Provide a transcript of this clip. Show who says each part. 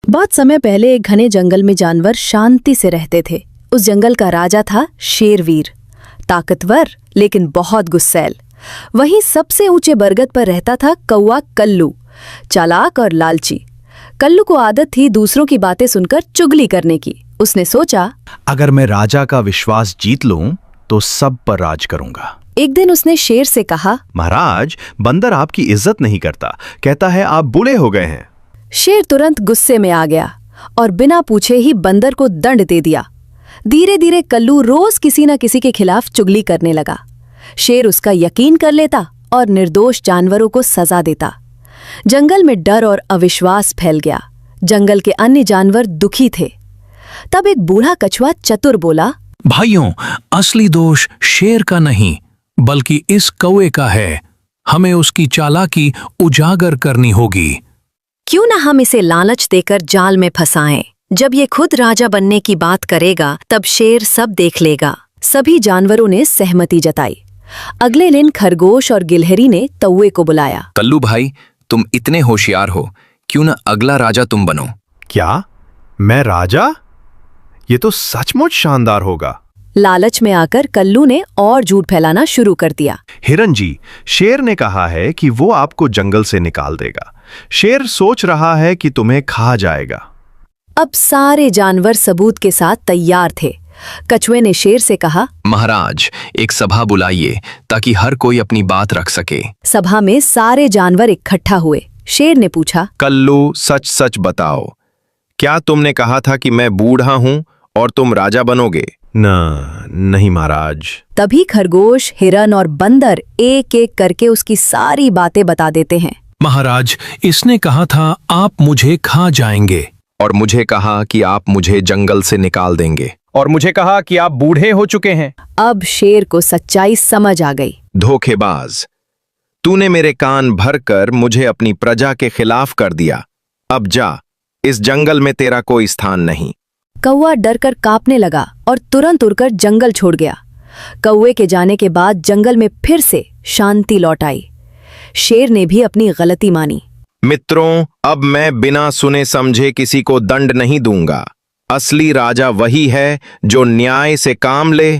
Speaker 1: बहुत समय पहले एक घने जंगल में जानवर शांति से रहते थे। उस जंगल का राजा था शेरवीर, ताकतवर लेकिन बहुत गुस्सैल। वहीं सबसे ऊंचे बरगद पर रहता था कौवा कल्लू, चालाक और लालची। कल्लू को आदत थी दूसरों की बातें सुनकर चुगली करने की। उसने सोचा,
Speaker 2: अगर मैं राजा का विश्वास जीत लूं तो सब पर राज करूंगा।
Speaker 1: एक दिन उसने शेर से कहा,
Speaker 2: महाराज, बंदर आपकी इज्जत नहीं करता, कहता है आप बूढ़े हो गए हैं।
Speaker 1: शेर तुरंत गुस्से में आ गया और बिना पूछे ही बंदर को दंड दे दिया। धीरे धीरे कल्लू रोज किसी न किसी के खिलाफ चुगली करने लगा। शेर उसका यकीन कर लेता और निर्दोष जानवरों को सजा देता। जंगल में डर और अविश्वास फैल गया। जंगल के अन्य जानवर दुखी थे। तब एक बूढ़ा कछुआ चतुर बोला,
Speaker 3: भाइयों, असली दोष शेर का नहीं बल्कि इस कौवे का है। हमें उसकी चालाकी उजागर करनी होगी।
Speaker 1: क्यों न हम इसे लालच देकर जाल में फंसाएं। जब ये खुद राजा बनने की बात करेगा तब शेर सब देख लेगा। सभी जानवरों ने सहमति जताई। अगले दिन खरगोश और गिलहरी ने कौवे को बुलाया।
Speaker 4: कल्लू भाई, तुम इतने होशियार हो, क्यों न अगला राजा तुम बनो।
Speaker 2: क्या? मैं राजा? ये तो सचमुच शानदार होगा।
Speaker 1: लालच में आकर कल्लू ने और झूठ फैलाना शुरू कर दिया।
Speaker 2: हिरन जी, शेर ने कहा है कि वो आपको जंगल से निकाल देगा। शेर सोच रहा है कि तुम्हें खा जाएगा।
Speaker 1: अब सारे जानवर सबूत के साथ तैयार थे। कछुए ने शेर से कहा,
Speaker 4: महाराज, एक सभा बुलाइए ताकि हर कोई अपनी बात रख सके।
Speaker 1: सभा में सारे जानवर इकट्ठा हुए। शेर ने पूछा,
Speaker 2: कल्लू, सच सच बताओ, क्या तुमने कहा था कि मैं बूढ़ा हूं और तुम राजा बनोगे? नहीं महाराज।
Speaker 1: तभी खरगोश, हिरन और बंदर एक एक करके उसकी सारी बातें बता देते हैं।
Speaker 3: महाराज, इसने कहा था आप मुझे खा जाएंगे।
Speaker 4: और मुझे कहा कि आप मुझे जंगल से निकाल देंगे।
Speaker 2: और मुझे कहा कि आप बूढ़े हो चुके हैं।
Speaker 1: अब शेर को सच्चाई समझ आ गई।
Speaker 4: धोखेबाज, तूने मेरे कान भरकर मुझे अपनी प्रजा के खिलाफ कर दिया। अब जा, इस जंगल में तेरा कोई स्थान नहीं।
Speaker 1: कौवा डरकर कांपने लगा और तुरंत उड़कर जंगल छोड़ गया। कौवे के जाने के बाद जंगल में फिर से शांति लौट आई। शेर ने भी अपनी गलती मानी।
Speaker 4: मित्रों, अब मैं बिना सुने समझे किसी को दंड नहीं दूंगा। असली राजा वही है जो न्याय से काम ले